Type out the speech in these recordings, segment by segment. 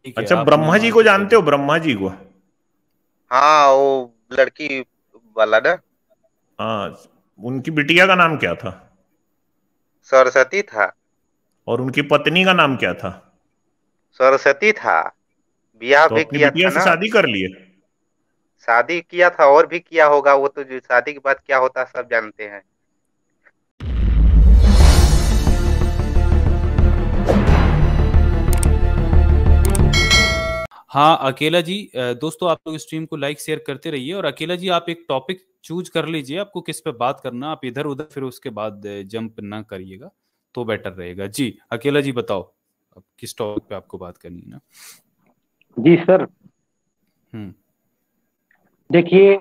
ठीक है, अच्छा, आप नहीं ब्रह्मा जी को मानते कोई जानते हो? बात। ब्रह्मा जी को? हाँ, वो लड़की वाला ना। हाँ। उनकी बिटिया का नाम क्या था? सरस्वती था। और उनकी पत्नी का नाम क्या था? सरस्वती था। ब्याह तो भी अपनी किया बिटिया था से ना। शादी कर लिए? शादी किया था और भी किया होगा, वो तो जो शादी के बाद क्या होता है सब जानते हैं। हाँ अकेला जी, दोस्तों आप लोग स्ट्रीम को लाइक शेयर करते रहिए, और अकेला जी आप एक टॉपिक चूज कर लीजिए, आपको किस पे बात करना। आप इधर उधर फिर उसके बाद जंप ना करिएगा तो बेटर रहेगा। जी अकेला जी बताओ, अब किस टॉपिक पे आपको बात करनी है ना। जी सर। हम्म। देखिए,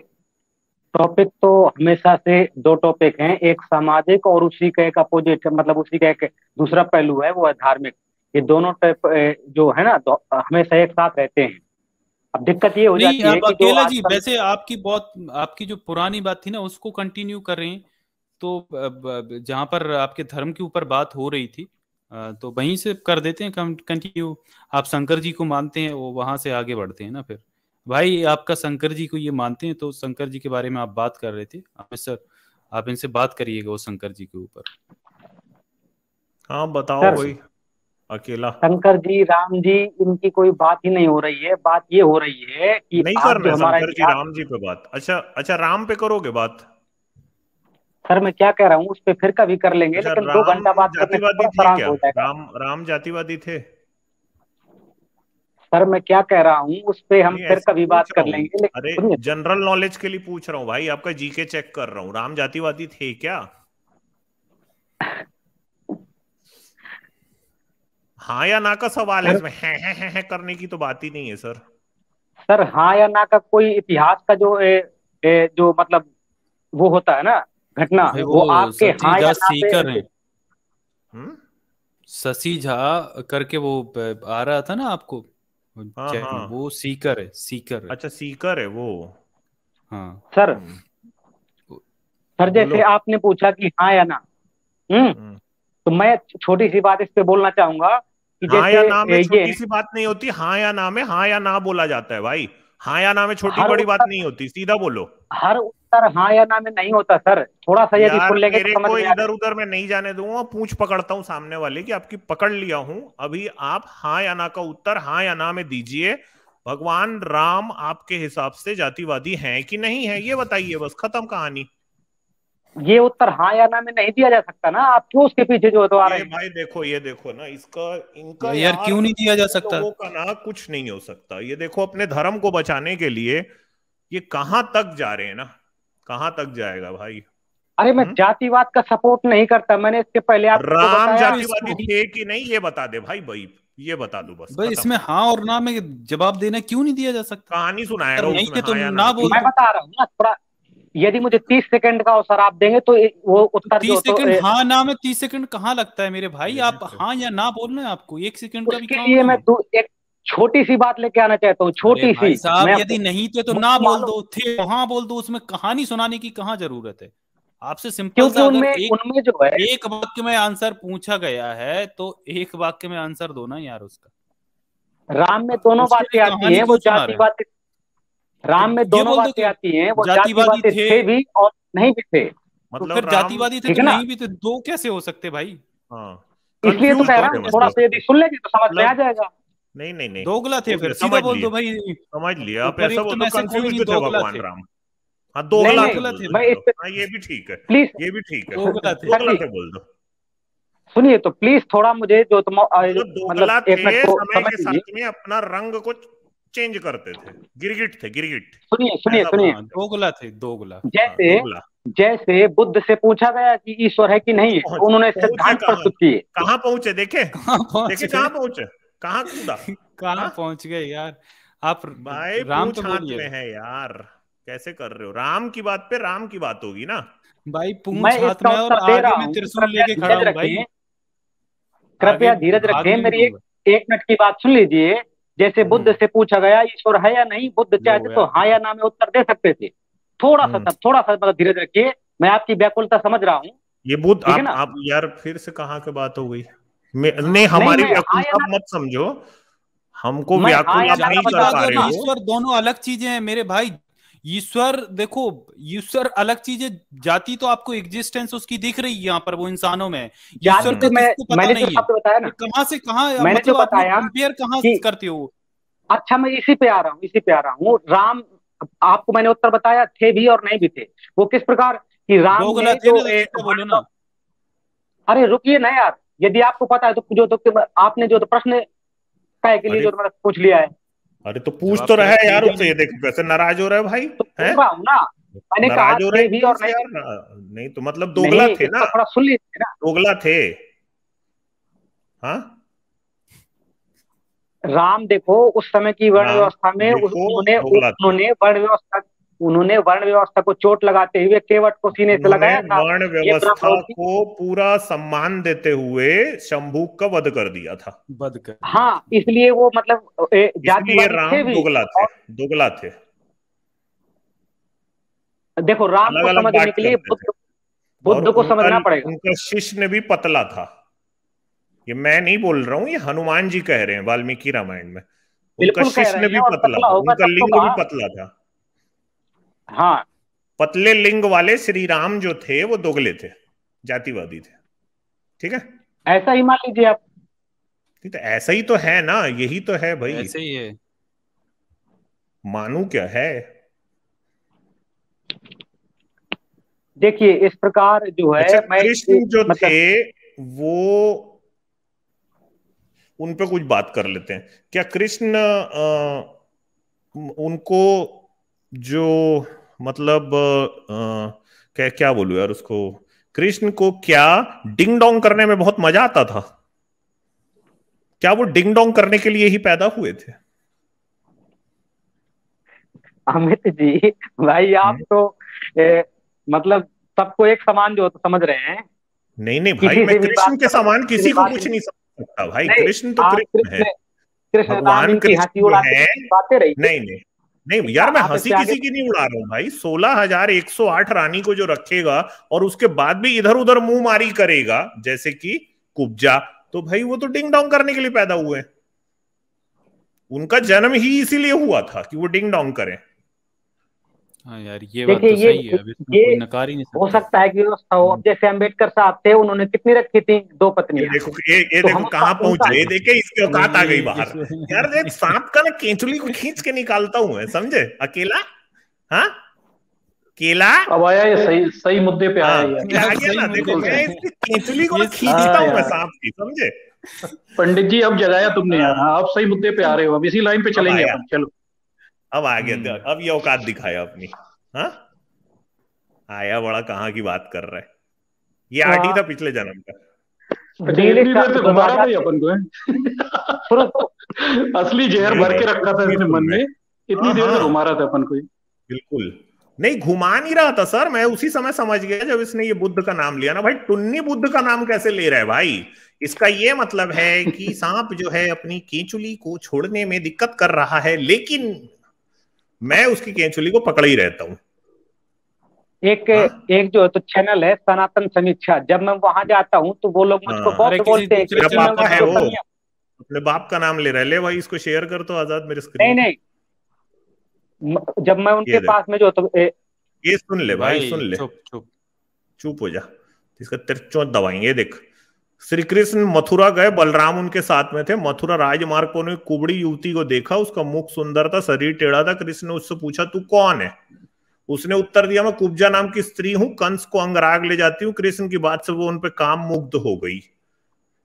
टॉपिक तो हमेशा से दो टॉपिक हैं, एक सामाजिक और उसी का एक अपोजिट, मतलब उसी का एक दूसरा पहलू है, वो है धार्मिक। ये दोनों टाइप जो है ना, हमेशा एक साथ रहते हैं। अब दिक्कत ये हो नहीं, जाती है अब कि जो अकेला जी आजकल। वैसे आपकी जो पुरानी बात थी ना उसको कंटिन्यू कर रहे हैं। तो जहां पर आपके धर्म के ऊपर बात हो रही थी, तो वहीं से कर देते हैं कंटिन्यू। आप शंकर जी को मानते हैं, वो वहां से आगे बढ़ते हैं ना फिर। भाई आपका शंकर जी को ये मानते हैं, तो शंकर जी के बारे में आप बात कर रहे थे। आप सर, आप इनसे बात करिएगा वो शंकर जी के ऊपर। हाँ बताओ सर, भाई। अकेला। शंकर जी, राम जी, इनकी कोई बात ही नहीं हो रही है। बात ये हो रही है कि नहीं आज करना जो है हमारा शंकर जी इतिहास। राम जी पे बात? अच्छा अच्छा, राम पे करोगे बात? सर मैं क्या कह रहा हूँ, उस पर फिर कभी कर लेंगे, अच्छा, लेकिन दो राम घंटा बात करने से जातिवादी थोड़ा थे सारांश क्या? हो जाएगा। राम जातिवादी थे? सर मैं क्या कह रहा हूँ, उस पर हम नहीं, फिर ऐसे कभी बात पूछ रहा कर हूँ। लेंगे, लेकिन अरे, सुनिए तो। जनरल नॉलेज के लिए पूछ रहा हूँ भाई, आपका जीके चेक कर रहा हूँ। राम जातिवादी थे क्या? हाँ या ना का सवाल है, सर, इसमें है करने की तो बात ही नहीं है सर। सर हाँ या ना का कोई इतिहास का जो जो मतलब वो होता है ना, घटना, भाई वो वो आपके शशि हाँ या झा ना पे। सीकर हैं। हम्म। शशि झा करके वो आ रहा था ना आपको हाँ चैट में, हाँ। वो सीकर है, सीकर है। अच्छा, सीकर है वो। हाँ। सर, वो- सर बोलो। जैसे आपने पूछा कि हाँ या ना। हम्म। हम्म। तो मैं छोटी सी बात इस पे बोलना चाहूंगा कि हाँ या जैसे ना में ये छोटी सी बात नहीं होती। हाँ या ना में हाँ या ना बोला जाता है भाई। हाँ या ना में छोटी हर बड़ी बात उत्तर, नहीं होती, सीधा बोलो। हर उत्तर हाँ या ना में नहीं होता सर। थोड़ा सा यदि यार सुन लेंगे तो मेरे समझ को में आ इधर जाएगा। उधर मैं नहीं जाने दूंगा, पूंछ पकड़ता हूं सामने वाले की। आपकी पकड़ लिया हूं। अभी आप हाँ या ना का उत्तर हाँ या ना में दीजिए। भगवान राम आपके हिसाब से जातिवादी हैं कि नहीं है, ये बताइए, बस खत्म कहानी। ये उत्तर हाँ या ना में नहीं दिया जा सकता ना, आप क्यों उसके पीछे जो तो आ रहे ये हैं। भाई देखो, ये देखो ना, इसका इनका यार यार, क्यों नहीं दिया जा इन सकता? लोगों का ना कुछ नहीं हो सकता। ये देखो, अपने धर्म को बचाने के लिए ये कहां तक जा रहे हैं ना। कहां तक जाएगा भाई? अरे मैं हम्म। जातिवाद का सपोर्ट नहीं करता, मैंने इसके पहले आपको राम बताया। तो जातिवादी इसमें थे कि नहीं, ये बता दे भाई भाई। ये बता दो, बस भाई, खत्म। इसमें हाँ और ना में जवाब देना क्यों नहीं दिया जा सकता? कहानी अगर सुनाएगा नहीं उसमें है तो हाँ या ना ना बोल की। मैं दो। बता रहा हूँ ना थोड़ा, यदि मुझे 30 सेकंड का अवसर आप देंगे तो वो तो उत्तर जो 30 सेकंड हाँ ना में 30 सेकंड कहाँ लगता है मेरे भाई? ये भी आप सही। हाँ या ना बोल रहे हैं, आपको 1 सेकंड का भी उसके काम लिए नहीं मैं है। एक छोटी सी बात लेके आना चाहता हूँ, अरे छोटी भाई सी। साहब, मैं यदि नहीं थे तो ना मुझको बोल मालूम, दो, थे तो हाँ बोल दो। उसमें कहानी सुनाने की कहाँ जरूरत है? आपसे सिंपल क्योंकि सा, अगर उनमें एक उनमें जो है, एक वाक्य में आंसर पूछा गया है तो एक वाक्य में आंसर दो ना यार उसका। राम में आप दोनों उसके बातें लिए आती कहानी हैं, वो क्यों सुना रहे हैं? जातिवाद, तो राम में ये दोनों बोल दो बातें कि आती हैं, वो जातिवादी जातिवादी थे। थे भी और नहीं भी थे। तो मतलब फिर राम। जातिवादी थे ठीक तो है ना, नहीं भी थे, दो कैसे हो सकते भाई? हाँ। इसलिए तो कंफ्यूज कह थे रहा हूँ, समझ थोड़ा लो। सा यदि सुन लेंगे तो समझ में आ मतलब जाएगा। नहीं नहीं नहीं। दोगला थे, हो फिर गया, सीधा समझ बोल लिए। दो भाई। समझ लिया आप, ऐसा उपर्युक्त बोल दो में से कोई कंफ्यूज नहीं, थे दोगला भगवान थे। राम। हाँ, नहीं दोगला थे नहीं, दोगला बोल थे दो, मैं भाई, इस चलो। पे हाँ, ये भी ठीक है। प्लीज। ये भी ठीक है। दोगला थे। सर दोगला जी थे बोल दो। सुनिए तो प्लीज, थोड़ा मुझे जो तुम मतलब मतलब दोगला एक मिनट थे, को समय समझ के लीजिए। साथ में अपना रंग को चेंज करते थे। गिरगिट थे, गिरगिट। सुनिए सुनिए ऐसा बोल सुनिए, हाँ सकते दोगला थे, दोगला। हो। हाँ, जैसे दोगला। जैसे बुद्ध से पूछा गया कि ईश्वर है कि नहीं है, तो पहुंच उन्होंने पहुंचे सिद्धांत कहाँ? प्रस्तुत किए। कहाँ पहुंचे देखे? कहाँ पहुंच देखे गए? कहाँ पहुंचे? कहाँ कूदा? कहाँ हाँ पहुंच गए यार? आप भाई, राम पे पूछ हाथ बोलिए। में है यार। कैसे कर रहे हो? राम की बात पे राम की बात होगी ना। भाई मैं पूंछ हाथ इसका में है और उत्तर दे आगे रहा में हूँ, त्रिशूल कृपया लेके खड़ा धीरज हूं भाई। रखें। आगे कृपया धीरज भाग रखें, नहीं मेरी दूंगा। एक मिनट की बात सुन लीजिए। जैसे बुद्ध हम्म। से पूछा गया ईश्वर है या नहीं, बुद्ध लो चाहते तो यार, हाँ या ना में उत्तर दे सकते थे। थोड़ा सा हम्म। सर, थोड़ा सा मतलब धीरज रखिए, मैं आपकी व्याकुलता समझ रहा हूँ। ये बुद्ध, ठीक है ना। आप यार फिर से कहाँ की बात हो गई? नहीं, नहीं हमारी मैं हाँ या व्याकुलता ना, मत समझो। हमको मैं हाँ व्याकुल या आप ना नहीं का कर बता पा और रहे दूंगा। हो। ईश्वर दोनों अलग चीजें हैं मेरे भाई। ईश्वर देखो, ईश्वर अलग चीजें, जाति तो आपको एग्जिस्टेंस उसकी दिख रही है यहाँ पर, वो इंसानों में है। ईश्वर जाति का तो किसको पता मैंने जो नहीं है। शब्द बताया ये ना, कहाँ से कहाँ, मैंने जो मतलब आप लोग बताया कंपेयर कहाँ कि करते हो। अच्छा मैं इसी पे आ रहा हूँ, इसी पे आ रहा हूँ। राम, आपको मैंने उत्तर बताया, थे भी और नहीं भी थे। वो किस प्रकार कि राम दोगला ने थे ना, जो तो फिर से बोलो ना। अरे रुकिए ना यार, यदि आपको पता है तो आपने जो तो प्रश्न काय के लिए अरे जो मतलब पूछ लिया है, अरे तो पूछ जवाब तो तो रहा यार है थे यार भी उससे, ये नहीं। देखो कैसे नाराज हो रहा है भाई। तो है बोल रहा हूँ ना, मैंने कहा नाराज हो रहा है थे भी एकदम और से नहीं यार भी थे। नहीं तो मतलब दोगला नहीं, थे ना, इसको थोड़ा सुन लीजिए ना। दोगला थे। हाँ राम देखो, उस समय की वर्ण राम व्यवस्था में देखो उन्होंने दोगला थे। उन्होंने वर्ण व्यवस्था को चोट लगाते हुए केवट को सीने से उन्होंने लगाया था। वर्ण ये व्यवस्था ब्राह्मणों की, को पूरा सम्मान देते हुए शंभूक का वध कर दिया था। बद कर दिया हाँ, था। इसलिए वो मतलब इसलिए जातिवादी थे राम भी। दोगला थे, और दोगला थे, देखो, राम अलग को अलग समझने बात के लिए करते थे। और बुद्ध को उनका समझना पड़ेगा। उनका शिष्य ने भी पतला था। ये मैं नहीं बोल रहा हूं, ये हनुमान जी कह रहे हैं वाल्मीकि रामायण में। उनका बिल्कुल कह शिष्य रहे ने हैं, भी और पतला पतला था, होगा उनका तब तो लिंग भी कहा। पतला था। हाँ, पतले लिंग वाले श्री राम जो थे वो दोगले थे, जातिवादी थे। ठीक है, ऐसा ही मान लीजिए आप। ठीक है, ऐसा ही तो है ना, यही तो है भाई। ऐसे ही है। मानू क्या है। देखिए, इस प्रकार जो अच्छा, है मैं कृष्ण जो थे मतलब वो, उन पे कुछ बात कर लेते हैं। क्या कृष्ण उनको जो मतलब क्या क्या बोलूं यार उसको, कृष्ण को क्या डिंग डोंग करने में बहुत मजा आता था? क्या वो डिंग डोंग करने के लिए ही पैदा हुए थे? अमित जी, भाई आप हम्म? तो मतलब सबको एक समान जो तो समझ रहे हैं। नहीं नहीं भाई, किसी मैं से भी कृष्ण बात के करो, समान किसी से किसी को बात कुछ नहीं। नहीं समझ सकता भाई, नहीं, कृष्ण तो आप कृष्ण है। कृष्ण राम भगवान इनकी हंसी कृष्ण जो उड़ाते है, बातें रही। नहीं नहीं नहीं इनका यार, मैं आप हंसी इससे आगे किसी की नहीं उड़ा रहा हूं भाई। 16,108 रानी को जो रखेगा और उसके बाद भी इधर उधर मुंह मारी करेगा जैसे कि कुब्जा, तो भाई वो तो डिंग डोंग करने के लिए पैदा हुए हैं। उनका जन्म ही इसीलिए हुआ था कि वो डिंग डोंग करें। हाँ यार, ये बात देखिए, तो सही है, अब इसमें ये कोई नकार ही नहीं हो सकता। सकता है कि व्यवस्था हो। अब जैसे अम्बेडकर साहब थे, उन्होंने कितनी रखी थी? 2 ये पत्नियां। देखो, ये तो देखो हम कहाँ पहुंच उनका गए, ये देखे इसकी औकात आ गई ये बाहर। यार देख, सांप का ना केंचुली को खींच के निकालता हूं मैं, समझे? अकेला, हाँ, केला। अब आया, ये सही सही मुद्दे पे आया हाँ, यार। ये आ अब गया सही ना, देखो मुद्दे पे मैं आए। इसकी केंचुली को ना ये खींचता हाँ हूं मैं यार, सांप की, समझे? पंडित जी अब जगाया तुमने यार। हाँ, हाँ, अब सही मुद्दे पे आ रहे हो। अब इसी लाइन पे अब चलेंगे आया, अपन, चलो। अब आ गया, हम्म। अब ये औकात दिखाया अपनी। हाँ, आया बड़ा कहाँ की बात कर रहा है। ये आटी था पिछले जन्म का। अच्छा, नील इतनी देर से जब घुमा रहा था आजाद ये अपन को, सुनो तो, असली जहर नहीं भर नहीं, के रखा था नहीं इसने सुन मन रहे। में। इतनी हाँ देर से हाँ, घुमा रहा था अपन को ये। बिल्कुल नहीं घुमा नहीं रहा था सर, मैं उसी समय समझ गया जब इसने ये बुद्ध का नाम लिया ना। भाई टुन्नी बुद्ध का नाम कैसे ले रहा है भाई? इसका ये मतलब है कि सांप जो है अपनी केंचुली को छोड़ने में दिक्कत कर रहा है, लेकिन मैं उसकी केंचुली को पकड़ ही रहता हूं। एक हाँ एक जो है तो चैनल है सनातन समीक्षा। जब मैं वहां जाता हूँ तो वो लोग मुझको हाँ, अरे बहुत किसी बोलते हैं दूसरे मेरा कृष्ण में चैनल का पापा उनकी है जो नाम वो, लो। कमियां। अपने बाप का नाम ले रहा है। ले भाई इसको शेयर कर तो आजाद मेरे नहीं स्क्रीन पे। नहीं, जब मैं उनके ये देख, पास में जो तो ये सुन ले भाई, भाई सुन ले, चुप चुप। चुप हो जा, इसका तेरे चोट दबाएंगे। ये देख, श्री कृष्ण मथुरा गए, बलराम उनके साथ में थे। मथुरा राजमार्ग पर उन्होंने कुबड़ी युवती को देखा, उसका मुख सुंदर था, शरीर टेढ़ा था। कृष्ण ने उससे पूछा तू कौन है? उसने उत्तर दिया मैं कुब्जा नाम की स्त्री हूं, कंस को अंगराग ले जाती हूँ। कृष्ण की बात से वो उन पे काम मुग्ध हो गई।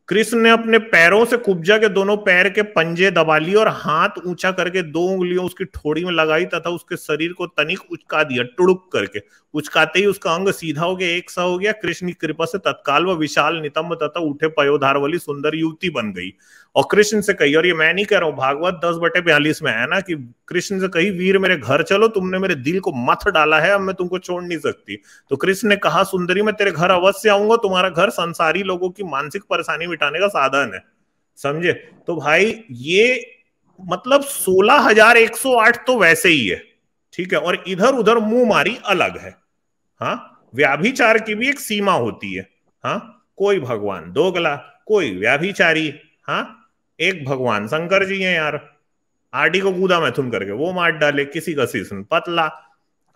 कृष्ण ने अपने पैरों से कुब्जा के दोनों पैर के पंजे दबा लिए और हाथ ऊंचा करके 2 उंगलियों उसकी ठोड़ी में लगाई तथा उसके शरीर को तनिक उचका दिया, टुड़ुक करके। उचकाते ही उसका अंग सीधा हो गया, एक सा हो गया। कृष्ण की कृपा से तत्काल वह विशाल नितंब तथा उठे पयोधार वाली सुंदर युवती बन गई। और कृष्ण से कही, और ये मैं नहीं कह रहा हूं, भागवत 10/42 में है ना, कि कृष्ण से कही वीर मेरे घर चलो, तुमने मेरे दिल को मथ डाला है, अब मैं तुमको छोड़ नहीं सकती। तो कृष्ण ने कहा सुंदरी मैं तेरे घर अवश्य आऊंगा, तुम्हारा घर संसारी लोगों की मानसिक परेशानी मिटाने का साधन है, समझे? तो भाई ये मतलब 16,108 तो वैसे ही है, ठीक है, और इधर उधर मुंह मारी अलग है। हाँ, व्याभिचार की भी एक सीमा होती है। हाँ, कोई भगवान दोगला, कोई व्याभिचारी। हाँ, एक भगवान शंकर जी हैं यार, आरडी को कूदा मैथुन करके वो मार डाले, किसी का सीजन पतला।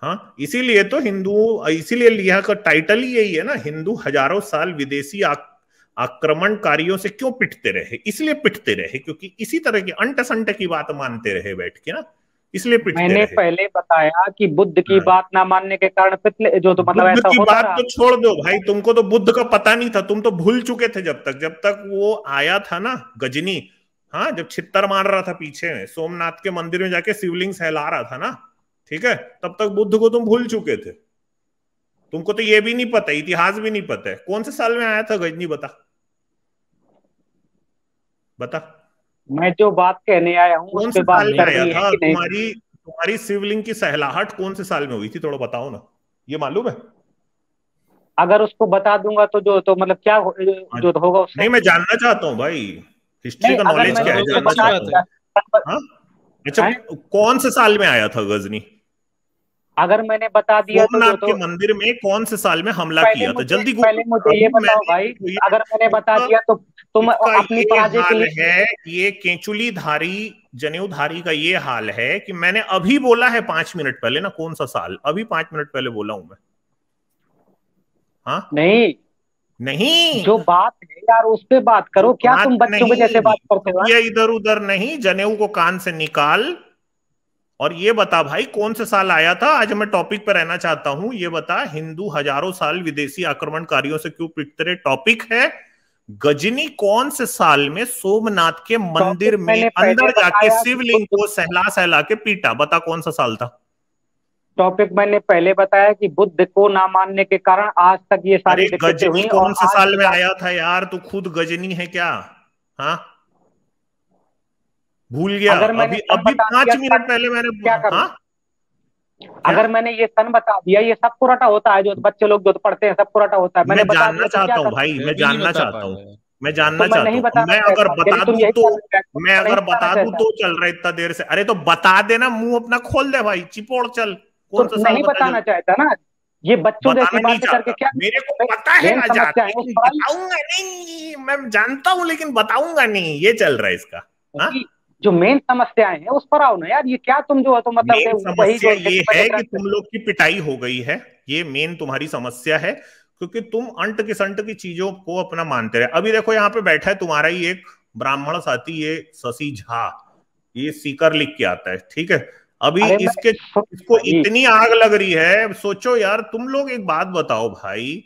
हाँ, इसीलिए तो हिंदू, इसीलिए लिया का टाइटल ही यही है ना, हिंदू हजारों साल विदेशी आक्रमणकारियों से क्यों पिटते रहे, इसलिए पिटते रहे क्योंकि इसी तरह की अंट संट की बात मानते रहे बैठ के ना, इसलिए पिटते मैंने रहे। पहले बताया कि बुद्ध की बात ना मानने के कारण पिछले जो तो मतलब बुद्ध ऐसा की होता बात रहा। तो छोड़ दो भाई, तुमको तो बुद्ध का पता नहीं था, तुम तो भूल चुके थे जब तक वो आया था ना गजनी। हाँ, जब छित्तर मार रहा था पीछे में, सोमनाथ के मंदिर में जाके शिवलिंग सहला रहा था ना, ठीक है, तब तक बुद्ध को तुम भूल चुके थे। तुमको तो ये भी नहीं पता, इतिहास भी नहीं पता है कौन से साल में आया था गजनी, बता बता। मैं जो बात कहने आया हूँ उस कौन पे से बात साल में आया करनी है था? कि नहीं? तुम्हारी शिवलिंग की सहलाहट कौन से साल में हुई थी, थोड़ा बताओ ना, ये मालूम है? अगर उसको बता दूंगा तो जो तो मतलब क्या जो होगा उससे? नहीं, मैं जानना चाहता हूँ भाई, हिस्ट्री नहीं, का अगर नॉलेज मैंने क्या है, हाँ, उसको जानना अच्छी बता बात चाहता हूँ। है। दिया, हाँ, अच्छा, हैं? कौन से साल में आया था गजनी? अगर मैंने बता दिया तो जो सोमनाथ के तो मंदिर में कौन से साल में हमला किया था? जल्दी पहले गूगल। मुझे ये अभी बताओ मैंने भाई, देखो अगर मैंने बता इसका दिया तो तुम इसका अपनी ये पराजय के हाल लिए। है, ये केंचुली धारी जनेऊधारी का ये हाल है कि मैंने अभी बोला है 5 मिनट पहले ना, कौन सा साल, अभी 5 मिनट पहले बोला हूं मैं। हाँ, नहीं, नहीं, जो बात है यार उस पे बात वो करो, क्या बात तुम बच्चों के जैसे नहीं, बात करते हो? ये इधर उधर नहीं, जनेऊ को कान से निकाल और ये बता भाई कौन से साल आया था। आज मैं टॉपिक पर रहना चाहता हूं, ये बता, हिंदू हजारों साल विदेशी आक्रमणकारियों से क्यों पिटते रहे, टॉपिक है गजनी कौन से साल में सोमनाथ के मंदिर टॉपिक में मैंने पहले अंदर जाके बताया कि शिवलिंग को सहला सहला के पीटा, बता कौन सा साल था? टॉपिक मैंने पहले बताया कि बुद्ध को ना मानने के कारण आज तक ये अरे सारी दिक्कतें गजनी हुई और कौन से आज साल में की आया था यार, तू खुद गजनी है क्या? हाँ, भूल गया? अगर मैंने अभी सन अभी बता दिया 5 मिनट पहले मैंने, क्या करूं? हाँ, क्या? अगर मैंने ये सन बता दिया, ये सबको रटा होता है, जो बच्चे लोग जो पढ़ते हैं सबको रटा होता है, मैं मैंने बता जानना दिया तो क्या चाहता हूँ करूं? भाई, मैं मैं भी नहीं जानना बता चाहता हूँ, पाया। मैं तो जानना मैं चाहता नहीं हूँ। बताना मैं अगर चाहता, बता यदि तुम दूं यही तो, कहना चाहते हो, मैं तो नहीं अगर बताना बता दूं चाहता। तो चल रहा है इतना देर से, अरे तो बता देना, मुंह अपना खोल दे भाई, चिपोड़ चल, तो कौन सा साल नहीं बता बताना जल्दी। चाहता ना, ये बच्चों जैसी बताना नहीं बातें करके चाहता, क्या मेरे को पता है मेन आजाद, समस्या है उस लेकिन पर आई। बताऊंगा नहीं, मैं जानता हूं लेकिन बताऊंगा नहीं, ये चल रहा है इसका। हाँ, कि जो मेन समस्याएं हैं उस पर आओ ना यार, ये क्या तुम जो है तो मतलब मेन वही समस्या जो ये है कि डिफरेंट। तुम लोग की पिटाई हो गई है, ये मेन तुम्हारी समस्या है, क्योंकि तुम अंट की संट की चीजों को अपना मानते रहे। अभी देखो यहाँ पे बैठा है तुम्हारा ही एक ब्राह्मण साथी, ये शशि झा, ये सीकर लिख के आता है, ठीक है, अभी अरे मैं इसको भाई, इतनी आग लग रही है, सोचो यार, तुम लोग एक बात बताओ भाई,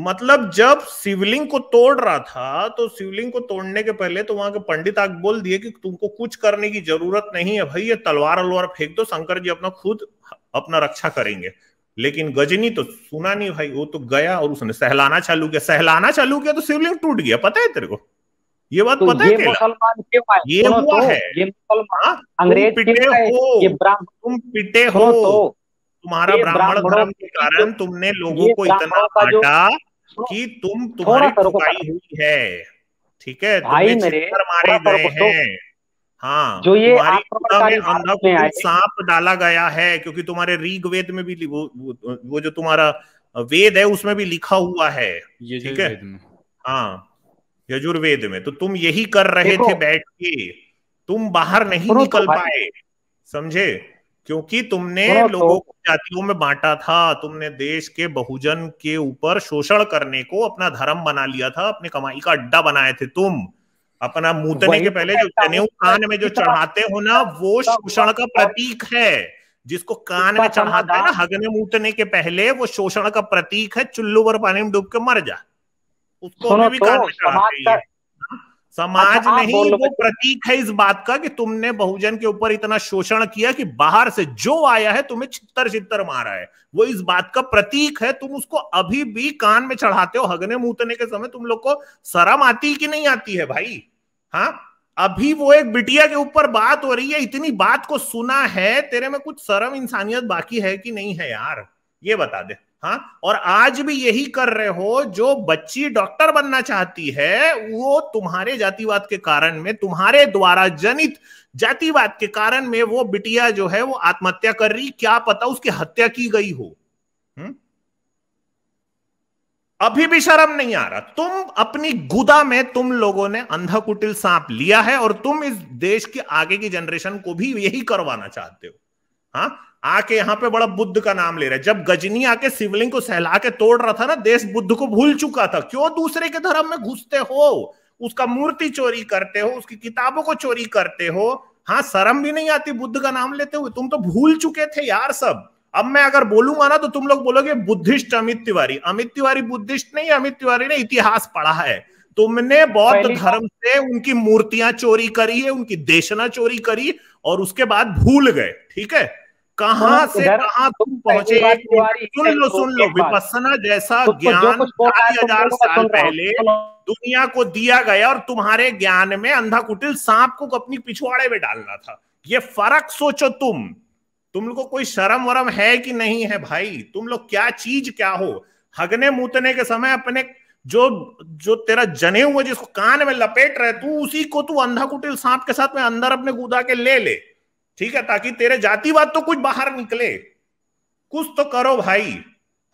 मतलब जब शिवलिंग को तोड़ रहा था तो शिवलिंग को तोड़ने के पहले तो वहां के पंडित आग बोल दिए कि तुमको कुछ करने की जरूरत नहीं है भाई, ये तलवार अलवार फेंक दो, शंकर जी अपना खुद अपना रक्षा करेंगे। लेकिन गजनी तो सुना नहीं भाई, वो तो गया और उसने सहलाना चालू किया, सहलाना चालू किया तो शिवलिंग टूट गया, पता है तेरे को? ये बात तो पता है ये केला? मुसलमान क्यों आए? ये सुनो हुआ तो, है। ये मुसलमान हाँ, तुम अंग्रेज पिटे क्यों आए? ये हो, ब्राह्मण, तुम पिटे हो, सुनो तो, तुम्हारा ये ब्राह्मण ब्राह्मणों धर्म के की जो, कारण तुमने लोगों ये को इतना ब्राह्मणों का जो, बांटा सुनो, कि थोड़ा तुम्हारी सा रुको ठुकाई हुई है, ठीक है, भाई तुम्हें मेरे, छितर मारे थोड़ा सा गए रुको तो। हैं। हाँ, जो ये तुम्हारी खुदा में आक्रमणकारी भारत में अंधाधुंध आए, सांप डाला गया है, क्योंकि तुम्हारे ऋग्वेद में भी वो जो तुम्हारा वेद है उसमें भी लिखा हुआ है, ठीक है, यजुर्वेद में। हाँ, यजुर्वेद में, तो तुम यही कर रहे देखो थे बैठ के, तुम बाहर नहीं सुनो तो निकल भाई, पाए, समझे? क्योंकि तुमने सुनो तो, लोगों को जातियों में बांटा था, तुमने देश के बहुजन के ऊपर शोषण करने को अपना धर्म बना लिया था, अपनी कमाई का अड्डा बनाए थे तुम। अपना मूतने वही के तो पहले जो कहता हूँ, जनेऊ कान में जो इसका चढ़ाते हो ना, वो शोषण का और प्रतीक है। जिसको कान इसका में चढ़ाते हैं ना समाधान, हगने मूतने के पहले, वो शोषण का प्रतीक है, चुल्लू पर पानी में डूब के मर जा, उसको सुनो अभी भी तो, कान में समाज चढ़ाते का, हैं। अच्छा समाज आप नहीं, बोल वो रहे थे, प्रतीक है इस बात का कि तुमने बहुजन के ऊपर इतना शोषण किया कि बाहर से जो आया है तुम्हें छित्तर छित्तर मारा है, वो इस बात का प्रतीक है। तुम उसको अभी भी कान में चढ़ाते हो, हगने मूतने के समय तुम लोग को शर्म आती कि नहीं आती है भाई? हाँ, अभी वो एक बिटिया के ऊपर बात हो रही है, इतनी बात को सुना है, तेरे में कुछ शर्म इंसानियत बाकी है कि नहीं है यार, ये बता दे। हाँ, और आज भी यही कर रहे हो, जो बच्ची डॉक्टर बनना चाहती है वो तुम्हारे जातिवाद के कारण में, तुम्हारे द्वारा जनित जातिवाद के कारण में वो बिटिया जो है वो आत्महत्या कर रही, क्या पता उसकी हत्या की गई हो। अभी भी शर्म नहीं आ रहा? तुम अपनी गुदा में तुम लोगों ने अंधा कुटिल सांप लिया है और तुम इस देश की आगे की जनरेशन को भी यही करवाना चाहते हो। हाँ, आके यहाँ पे बड़ा बुद्ध का नाम ले रहे। जब गजनी आके शिवलिंग को सहला के तोड़ रहा था ना, देश बुद्ध को भूल चुका था। क्यों दूसरे के धर्म में घुसते हो? उसका मूर्ति चोरी करते हो, उसकी किताबों को चोरी करते हो। हाँ, शर्म भी नहीं आती बुद्ध का नाम लेते हुए? तुम तो भूल चुके थे यार सब। अब मैं अगर बोलूंगा ना तो तुम लोग बोलोगे बुद्धिस्ट अमित तिवारी। अमित तिवारी बुद्धिस्ट नहीं, अमित तिवारी ने इतिहास पढ़ा है। तुमने बौद्ध धर्म से उनकी मूर्तियां चोरी करी है, उनकी देशना चोरी करी और उसके बाद भूल गए। ठीक है, कहां से कहां तुम पहुंचे? सुन लो, विपस्सना जैसा ज्ञान 4000 साल पहले दुनिया को दिया गया और तुम्हारे ज्ञान में अंधा कुटिल सांप को अपनी पिछवाड़े में डालना था। ये फर्क सोचो। तुम लोग को कोई शर्म वरम है कि नहीं है भाई? तुम लोग क्या चीज क्या हो? हगने मूतने के समय अपने जो तेरा जने हुए जिसको कान में लपेट रहे तू, उसी को तू अंधा कुटिल सांप के साथ में अंदर अपने गुदा के ले, ठीक है, ताकि तेरे जातिवाद तो कुछ बाहर निकले। कुछ तो करो भाई।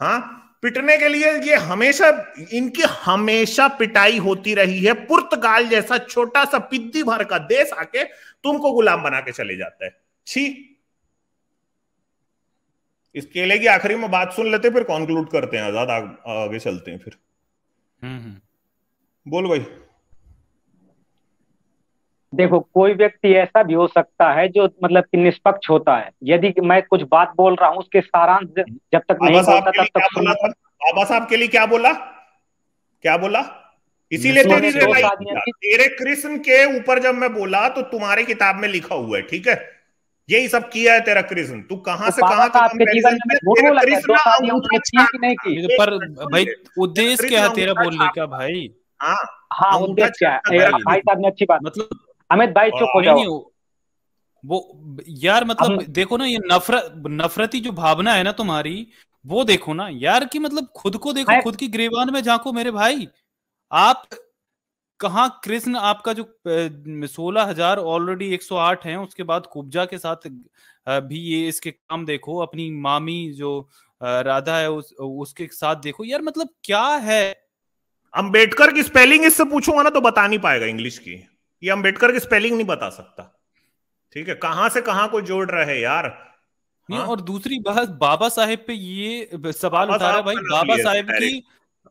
हाँ, पिटने के लिए ये हमेशा इनकी हमेशा पिटाई होती रही है। पुर्तगाल जैसा छोटा सा पिद्दी भर का देश आके तुमको गुलाम बना के चले जाता है। छी। इस केले की आखिरी में बात सुन लेते, फिर कॉन्क्लूड करते हैं। आजाद आगे चलते हैं फिर। बोल भाई। देखो, कोई व्यक्ति ऐसा भी हो सकता है जो मतलब कि निष्पक्ष होता है। यदि मैं कुछ बात बोल रहा हूं उसके सारांश जब तक नहीं बोलता तब तक सुनना। बाबा साहब के लिए क्या बोला? इसीलिए तेरे कृष्ण के ऊपर जब मैं बोला तो तुम्हारी किताब में लिखा हुआ है। ठीक है, यही सब किया है तेरा कृष्ण। तू कहां से कहां तक पर भाई उद्देश्य क्या है तेरा बोलने का भाई? हाँ, उद्देश्य क्या है भाई साहब ने अच्छी बात मतलब अमित भाई चुप हो जाओ। वो यार मतलब देखो ना, ये नफरती जो भावना है ना तुम्हारी, वो देखो ना यार कि मतलब खुद को देखो, खुद की गिरेबान में झांको मेरे भाई। आप कहाँ कृष्ण आपका जो 16,000 ऑलरेडी 108 हैं, उसके बाद कुब्जा के साथ भी ये इसके काम देखो, अपनी मामी जो राधा है उसके साथ देखो यार, मतलब क्या है। अंबेडकर की स्पेलिंग इससे पूछूंगा ना तो बता नहीं पाएगा इंग्लिश की। ये अंबेडकर की स्पेलिंग नहीं बता सकता। ठीक है, कहां से कहां को जोड़ रहे हैं यार। नहीं, और दूसरी बात बाबा साहेब पे ये सवाल उठा रहा है भाई। बाबा साहेब की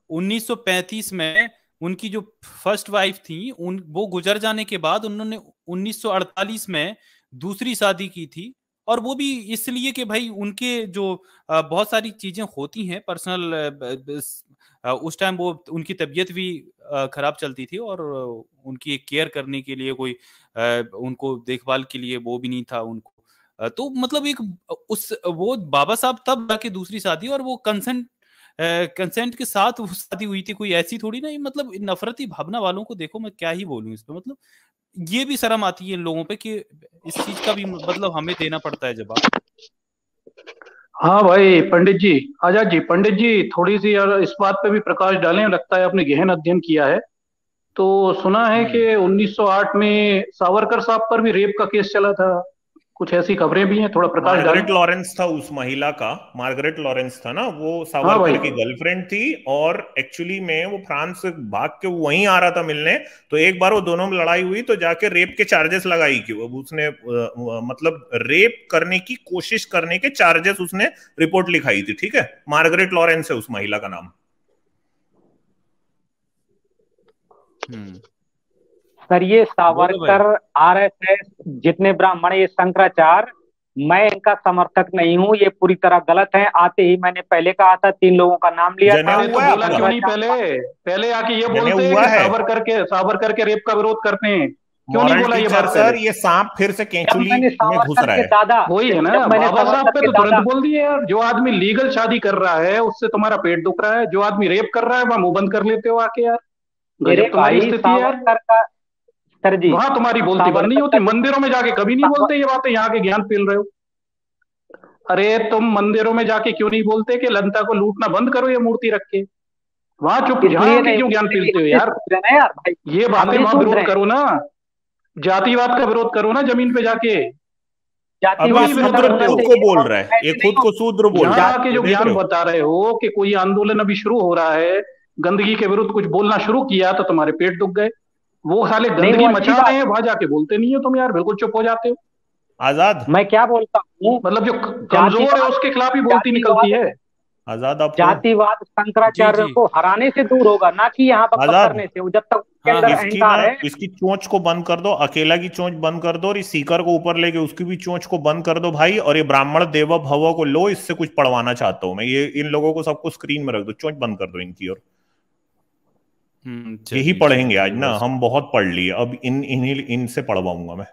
1935 में उनकी जो फर्स्ट वाइफ थी वो गुजर जाने के बाद उन्होंने 1948 में दूसरी शादी की थी, और वो भी इसलिए कि भाई उनके जो बहुत सारी चीजें होती हैं पर्सनल, उस टाइम वो उनकी तबीयत भी खराब चलती थी और उनकी केयर करने के लिए कोई उनको देखभाल के लिए वो भी नहीं था उनको। तो मतलब एक वो बाबा साहब तब जाके दूसरी शादी, और वो कंसेंट के साथ वो शादी हुई थी, कोई ऐसी थोड़ी ना। मतलब नफरती भावना वालों को देखो, मैं क्या ही बोलूं इस पे। मतलब ये भी शर्म आती है इन लोगों पे कि इस चीज का भी मतलब हमें देना पड़ता है जवाब। हाँ भाई पंडित जी, आजाद जी, पंडित जी थोड़ी सी यार इस बात पे भी प्रकाश डालें। लगता है आपने गहन अध्ययन किया है। तो सुना है कि 1908 में सावरकर साहब पर भी रेप का केस चला था, कुछ ऐसी खबरें भी हैं, थोड़ा प्रकाश डालें। मार्गरेट लॉरेंस था उस महिला का, मार्गरेट लॉरेंस था ना वो, सावरकर की गर्लफ्रेंड थी। और एक्चुअली में वो फ्रांस से भाग के वहीं आ रहा था मिलने। तो एक बार वो दोनों में लड़ाई हुई तो जाके रेप के चार्जेस लगाई कि उसने मतलब रेप करने की कोशिश करने के चार्जेस उसने रिपोर्ट लिखाई थी। ठीक है, मार्गरेट लॉरेंस है उस महिला का नाम। सर, ये सावरकर, आरएसएस, जितने ब्राह्मण, ये शंकराचार्य, मैं इनका समर्थक नहीं हूँ। ये पूरी तरह गलत है। आते ही मैंने पहले कहा था, 3 लोगों का नाम लिया था। बोला क्यों नहीं पहले आके ये बोलते हैं सावरकर के रेप का विरोध करते हैं, क्यों नहीं बोला ये बात? सर, ये सांप फिर से केंचुली में घुस रहा है। दादा वही है ना, बाबा साहब पे तो तुरंत बोल दिए यार। जो आदमी लीगल शादी कर रहा है उससे तुम्हारा पेट दुख रहा है, जो आदमी रेप कर रहा है वहां मुंह बंद कर लेते हो आके यार। तुम्हारी स्थिति यार, सर जी वहां तुम्हारी बोलती बंद नहीं होती। मंदिरों में जाके कभी नहीं बोलते ये बातें, यहाँ के ज्ञान फैल रहे हो। अरे तुम मंदिरों में जाके क्यों नहीं बोलते कि लंका को लूटना बंद करो ये मूर्ति रख के? वहां चुप क्यों ज्ञान फैलते हो यार? ये बातें वहां विरोध करो ना, जातिवाद का विरोध करो ना जमीन पे जाके। शूद्र खुद को बोल रहा है, ये खुद को शूद्र बोल रहा है। यहाँ के जो ज्ञान बता रहे हो कि कोई आंदोलन अभी शुरू हो रहा है, गंदगी के विरुद्ध कुछ बोलना शुरू किया तो तुम्हारे पेट दुख गए। वो साले नहीं, गंदगी वो अच्छी मचा बात रहे हैं, वहां जाके बोलते नहीं हो तुम यार, बिल्कुल चुप हो जाते हो। आजाद, मैं क्या बोलता हूँ, मतलब जो कमजोर है उसके खिलाफ ही बोलती निकलती है। आजाद आप हो? जातिवाद जी शंकराचार्य जी को हराने से दूर होगा, ना कि यहाँ बकबक आजाद, करने से। वो जब तक उसके हाँ अंदर हाँ इसकी ना, अहंकार है। इसकी चोंच को बंद कर दो, अकेला की चोंच बंद कर दो, और इस सीकर को ऊपर लेके उसकी भी चोंच को बंद कर दो भाई। और ये ब्राह्मण देव भव को लो, इससे कुछ पढ़वाना चाहता हूं मैं। ये इन लोगों को सबको स्क्रीन में रख दो, चोंच बंद कर दो इनकी। और यही चलिए पढ़ेंगे चलिए आज ना, बस। हम बहुत पढ़ लिए, अब इन्हीं इनसे पढ़वाऊंगा मैं।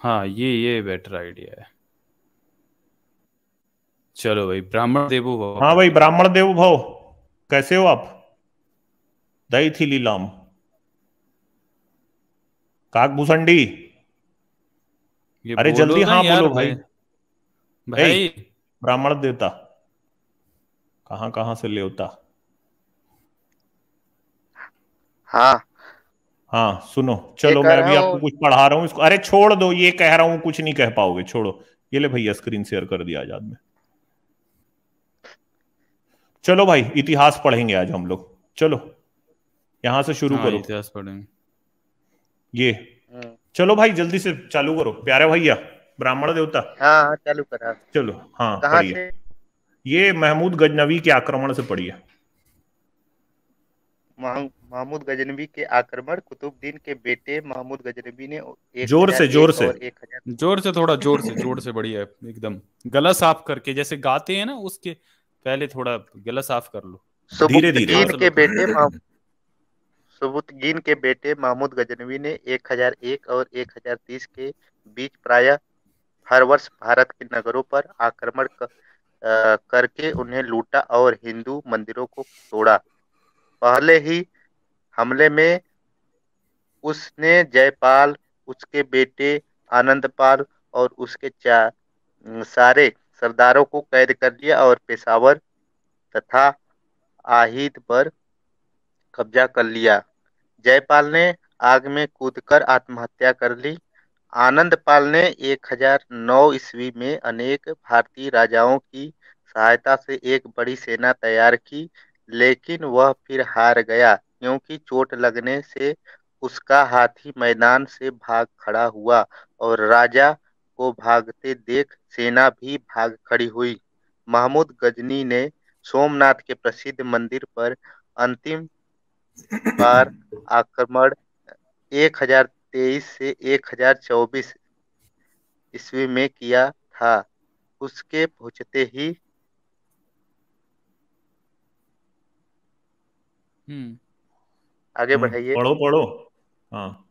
हाँ ये बेटर आइडिया है। चलो भाई, ब्राह्मण देवो भव हाँ भाई, पढ़ेंगे। ब्राह्मण देव भव, कैसे हो आप? दही थी लीलाम, काक भूसंडी, ये अरे बोलो जल्दी ना हाँ यार बोलो भाई। भाई। ए, भाई ब्राह्मण देवता कहाँ कहाँ से ले होता। हाँ, हाँ सुनो, ये चलो कह मैं रहा अभी आपको हूँ। कुछ पढ़ा रहा हूँ इसको। अरे छोड़ दो, ये कह रहा हूँ कुछ नहीं कह पाओगे, छोड़ो। ये ले भैया, स्क्रीन शेयर कर दिया आजाद में। चलो भाई, इतिहास पढ़ेंगे आज हम लोग। चलो यहां से शुरू हाँ करो। इतिहास पढ़ेंगे। ये चलो भाई, जल्दी से चालू करो प्यारे भैया। ब्राह्मण देवता, हाँ हाँ, चालू करा। चलो हाँ कहाँ पढ़िए। से? ये महमूद गजनवी के आक्रमण से पढ़िए। महमूद गजनवी के आक्रमण। कुतुबुद्दीन के बेटे महमूद गजनवी ने जोर से, जोर 1001 से। और 1000। जोर से, थोड़ा जोर से बढ़िया है एकदम। गला साफ करके, जैसे गाते हैं ना उसके पहले थोड़ा गला साफ कर लो। धीरे धीरे। सुबुक्तगीन सांस लो के थोड़ा। बेटे सुबुक्तगीन के बेटे महमूद गजनवी ने 1001 और 1030 के बीच प्रायः हर वर्ष भारत के नगरों पर आक्रमण करके उन्हें लूटा और हिंदू मंदिरों को तोड़ा। पहले ही हमले में उसने जयपाल, उसके बेटे आनंदपाल और उसके सारे सरदारों को कैद कर लिया और पेशावर तथा आहिद पर कब्जा कर लिया। जयपाल ने आग में कूदकर आत्महत्या कर ली। आनंदपाल ने 1009 ईस्वी में अनेक भारतीय राजाओं की सहायता से एक बड़ी सेना तैयार की, लेकिन वह फिर हार गया क्योंकि चोट लगने से उसका हाथी मैदान से भाग खड़ा हुआ और राजा को भागते देख सेना भी भाग खड़ी हुई। महमूद गजनी ने सोमनाथ के प्रसिद्ध मंदिर पर अंतिम बार आक्रमण 1023 से 1024 ईस्वी में किया था। उसके पहुंचते ही आगे बढ़ाइए। पढ़ो पढ़ो। हाँ।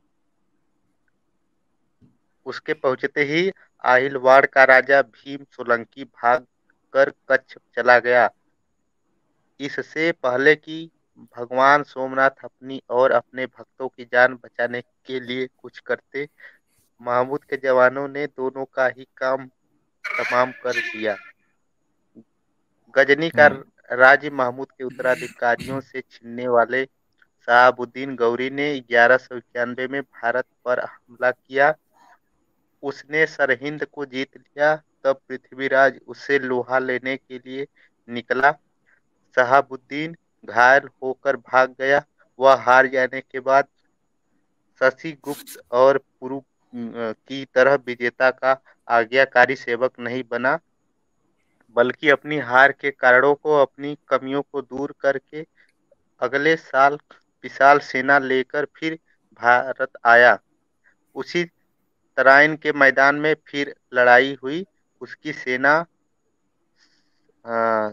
उसके पहुंचते ही आहिलवाड़ का राजा भीम सोलंकी भाग कर कच्छ चला गया। इससे पहले कि भगवान सोमनाथ अपनी और अपने भक्तों की जान बचाने के लिए कुछ करते, महमूद के जवानों ने दोनों का ही काम तमाम कर दिया। गजनी का राज्य महमूद के उत्तराधिकारियों से छीनने वाले शहाबुद्दीन गौरी ने 1191 में भारत पर हमला किया। उसने सरहिंद को जीत लिया। तब पृथ्वीराज उससे लोहा लेने के लिए निकला। शहाबुद्दीन घायल होकर भाग गया। वह हार जाने के बाद शशिगुप्त और पुरु की तरह विजेता का आज्ञाकारी सेवक नहीं बना, बल्कि अपनी हार के कारणों को, अपनी कमियों को दूर करके अगले साल विशाल सेना लेकर फिर भारत आया। उसी तराइन के मैदान में फिर लड़ाई हुई। उसकी सेना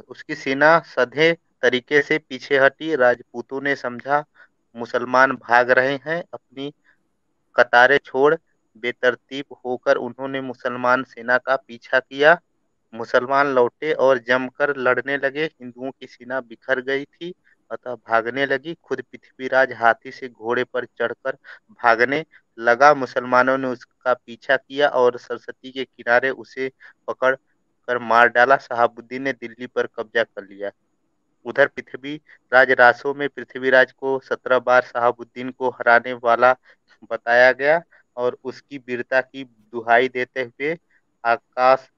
उसकी सेना सधे तरीके से पीछे हटी। राजपूतों ने समझा मुसलमान भाग रहे हैं, अपनी कतारें छोड़ बेतरतीब होकर उन्होंने मुसलमान सेना का पीछा किया। मुसलमान लौटे और जमकर लड़ने लगे। हिंदुओं की सेना बिखर गई थी, अतः भागने लगी। खुद पृथ्वीराज हाथी से घोड़े पर चढ़कर भागने लगा। मुसलमानों ने उसका पीछा किया और सरस्वती के किनारे उसे पकड़ कर मार डाला। शहाबुद्दीन ने दिल्ली पर कब्जा कर लिया। उधर पृथ्वीराज रासो में पृथ्वीराज को 17 बार शहाबुद्दीन को हराने वाला बताया गया और उसकी वीरता की दुहाई देते हुए आकाश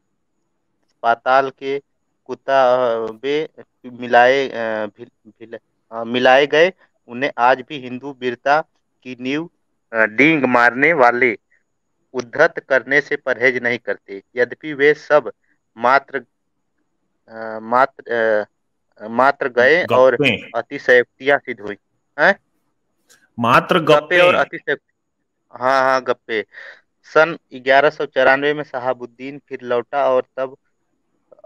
पाताल के कुताबे मिलाए गए, उन्हें आज भी हिंदू वीरता की नींव डींग मारने वाले उद्धत करने से परहेज नहीं करते। यद्यपि वे सब मात्र मात्र मात्र गए और गप्पे, अतिशयोक्तियां सिद्ध हुई हैं। मात्र गप्पे गप्पे। और अतिशयोक्ति, हाँ हाँ गप्पे। सन 1194 में शहाबुद्दीन फिर लौटा और तब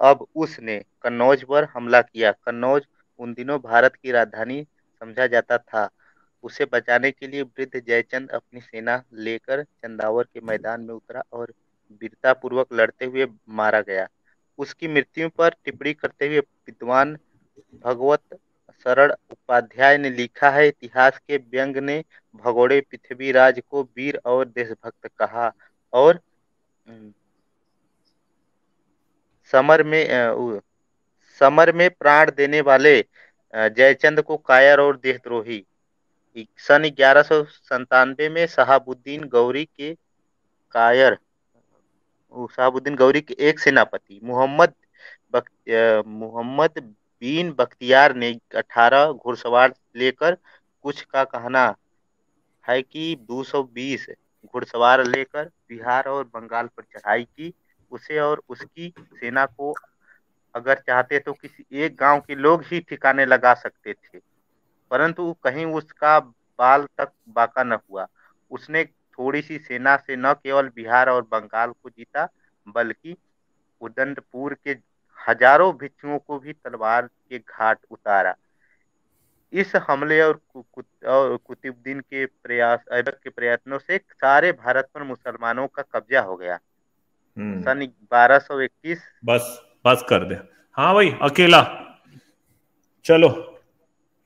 अब उसने कन्नौज पर हमला किया। कन्नौज उन दिनों भारत की राजधानी समझा जाता था। उसे बचाने के लिए वृद्ध जयचंद अपनी सेना लेकर चंदावर के मैदान में उतरा और वीरतापूर्वक लड़ते हुए मारा गया। उसकी मृत्यु पर टिप्पणी करते हुए विद्वान भगवत शरण उपाध्याय ने लिखा है, इतिहास के व्यंग ने भगोड़े पृथ्वीराज को वीर और देशभक्त कहा और समर में समर में प्राण देने वाले जयचंद को कायर और देशद्रोही। सन 1197 में शहाबुद्दीन गौरी के एक सेनापति मोहम्मद बिन बख्तियार ने 18 घुड़सवार लेकर, कुछ का कहना है कि 220 घुड़सवार लेकर बिहार और बंगाल पर चढ़ाई की। उसे और उसकी सेना को अगर चाहते तो किसी एक गांव के लोग ही ठिकाने लगा सकते थे, परंतु कहीं उसका बाल तक बाका न हुआ। उसने थोड़ी सी सेना से न केवल बिहार और बंगाल को जीता, बल्कि उदंतपुर के हजारों भिक्षुओं को भी तलवार के घाट उतारा। इस हमले और कुतुबुद्दीन के ऐबक के प्रयत्नों से सारे भारत पर मुसलमानों का कब्जा हो गया। सन 1221। बस बस कर दे। हाँ भाई अकेला, चलो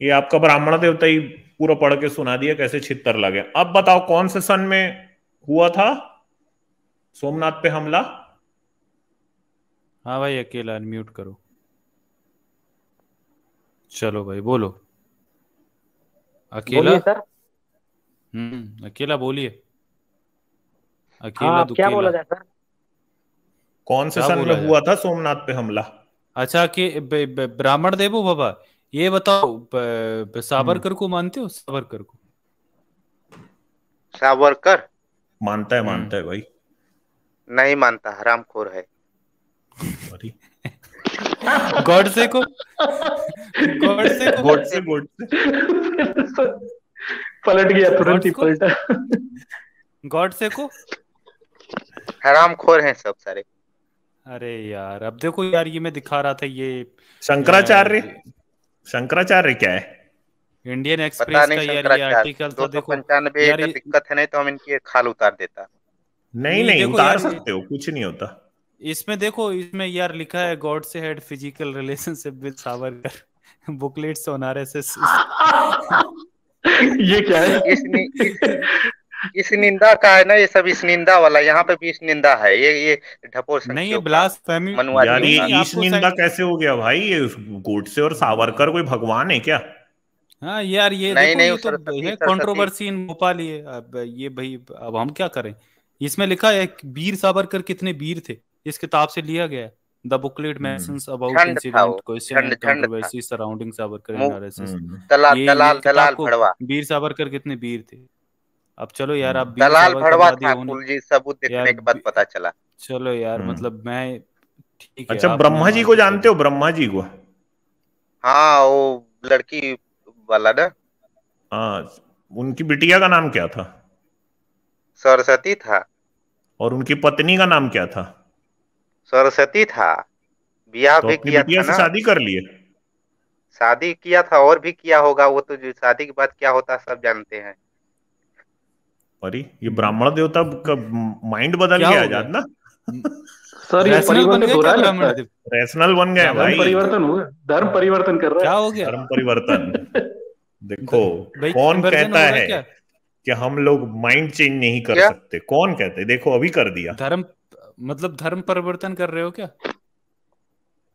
ये आपका ब्राह्मण देवता ही पूरा पढ़ के सुना दिया, कैसे छितर लगे। अब बताओ कौन से सन में हुआ था सोमनाथ पे हमला? हाँ भाई अकेला अनम्यूट करो। चलो भाई बोलो अकेला। बोलिए सर। अकेला बोलिए। अकेला हाँ क्या दुकेला बोला जाए सर? कौन से क्या सन में बोला जाए? हुआ था सोमनाथ पे हमला? अच्छा कि ब्राह्मण देवो बाबा, ये बताओ सावरकर को मानते हो? सावरकर को सावरकर मानता है भाई। नहीं मानता, हरामखोर है। अरे गॉडसे को गॉडसे को गोडसे पलट गया, तुरंत ही गॉड्स को? पलटा। गॉडसे को हरामखोर हैं सब सारे। अरे यार अब देखो यार, ये मैं दिखा रहा था ये शंकराचार्य। शंकराचार्य क्या है? इंडियन पता एक्सप्रेस नहीं का यार ये शंकराचार्य। आर्टिकल था। देखो 295 यार का दिक्कत है, नहीं तो हम इनकी खाल उतार देता। नहीं नहीं देखो उतार यार, सकते हो, कुछ नहीं होता। इसमें देखो, इसमें यार लिखा है गॉड से had physical relationship with Savarkar, booklets on RSS. ये क्या है? इस निंदा का है ना ये सब, इस निंदा वाला। यहाँ पे भी इस निंदा है, ये ढपोर नहीं ये संख्यों का ब्लास्फेमी यार ये नहीं, ईश आपको निंदा कैसे हो गया भाई? ये गोडसे और सावरकर कोई भगवान है क्या? हाँ यार ये नहीं देखो, नहीं, ये वो तो सरस्वती है कंट्रोवर्सी इन भोपाल। ये अब ये भाई अब हम क्या करें? इसमें लिखा है वीर सावरकर कितने वीर थे, इस किताब से लिया गया है। द बुकलेट मेंशंस अबाउट झंड था वो, इंसिडेंट क्वेश्चन एंड झंड था। कंट्रोवर्सी सराउंडिंग सावरकर इन आरएसएस। दलाल ये दलाल दलाल किताब को भड़वा, वीर सावरकर कितने वीर थे। अब चलो यार, आप वीर दलाल भड़वा सावरकरवादी था हो नहीं कुलजी, सबूत यार। देखने के बाद पता चला। चलो यार मतलब मैं ठीक है, अच्छा आप नहीं ब्रह्मा जी को मानते जानते हो? ब्रह्मा जी को? हाँ वो लड़की वाला ना, हाँ। उनकी बिटिया का नाम क्या था? सरस्वती था। और उनकी पत्नी का नाम क्या था? सरस्वती था। ब्याह तो भी अपनी किया बिटिया था से ना, शादी कर लिए? शादी किया था और भी किया होगा। वो तो जो शादी के बाद क्या होता है सब जानते हैं। अरे ये ब्राह्मण देवता का माइंड बदल क्या गया हो आजाद ना। सर ये रैशनल बन परिवर्तित गए हो क्या रहा है, लगता ब्राह्मण है। देव? रैशनल बन गए ब्राह्मण धर्म भाई। परिवर्तन हुआ, धर्म परिवर्तन कर रहा क्या है। हो गया धर्म परिवर्तन। देखो भाई? कौन कन्वर्जन कहता हो रहा है है क्या? कि हम लोग माइंड चेंज नहीं कर क्या सकते? कौन कहते? देखो अभी कर दिया। धर्म मतलब धर्म परिवर्तन कर रहे हो क्या?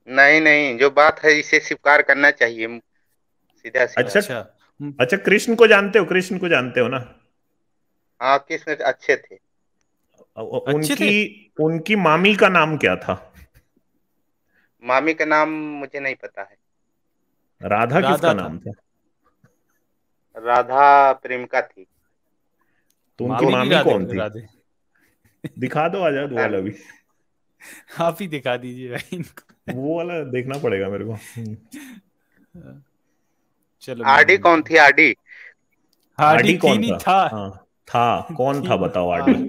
नहीं नहीं, जो बात है इसे स्वीकार करना चाहिए, सीधा सीधा। अच्छा अच्छा अच्छा, कृष्ण को जानते हो? कृष्ण को जानते हो ना? हाँ कृष्ण अच्छे थे। अच्छे थे। उनकी उनकी मामी का नाम क्या था? मामी का नाम मुझे नहीं पता है। राधा किसका राधा नाम था? राधा प्रेमिका थी। तो उनकी मामी भी मामी राधे कौन थी? राधे दिखा दो आजाद वो पता वाला नहीं। भी, आप ही दिखा दीजिए भाई इनको। वो वाला देखना पड़ेगा मेरे को। चलो आरडी कौन थी? आरडी आरडी आरडी थी कौन नहीं था? था। हाँ था, कौन था बताओ हाँ। आरडी?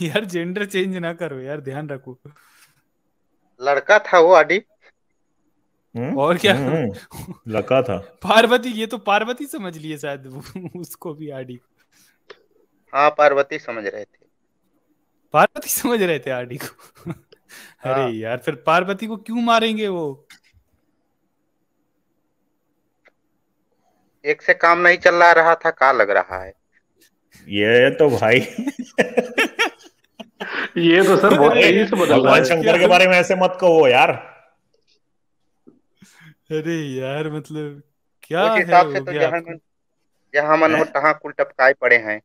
यार जेंडर चेंज ना करो यार, ध्यान रखो। लड़का था वो आरडी। और क्या? लड़का था। पार्वती, ये तो पार्वती समझ लिए शायद उसको भी आरडी। हाँ पार्वती समझ रहे थे। पार्वती समझ रहे थे आरडी को। अरे हाँ। यार फिर पार्वती को क्यों मारेंगे वो? एक से काम नहीं चल रहा था, क्या लग रहा है? ये तो भाई ये तो सर बहुत तेजी से बदल रहा भगवान है। शंकर के बारे में ऐसे मत कहो यार। अरे यार मतलब क्या उस है हिसाब से हो तो गया जहाँ आपको? मन जहाँ मन हो हैं? तहाँ कुल टपकाए पड़े हैं।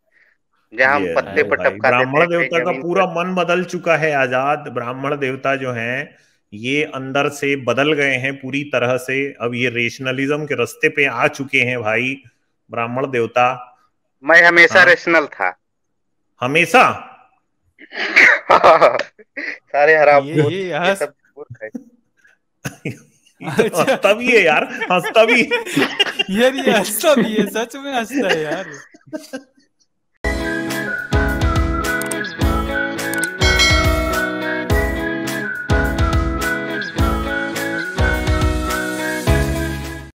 जहाँ हम ये पत्ते तो पर भाई टपका देते ब्राह्मण हैं, कहीं देवता का जमीन पूरा पर। मन बदल चुका है आजाद। ब्राह्मण देवता जो हैं ये अंदर से बदल गए हैं पूरी तरह से। अब ये रेशनलिज्म के रास्ते पे आ चुके हैं भाई ब्राह्मण देवता। मैं हमेशा हाँ रेशनल था। हमेशा। सारे हराम ये ये हंस सब मूर्ख है। तो अच्छा हंसता भी है यार, हंसता भी। यार ये हंसता भी है, सच में हंसता है यार।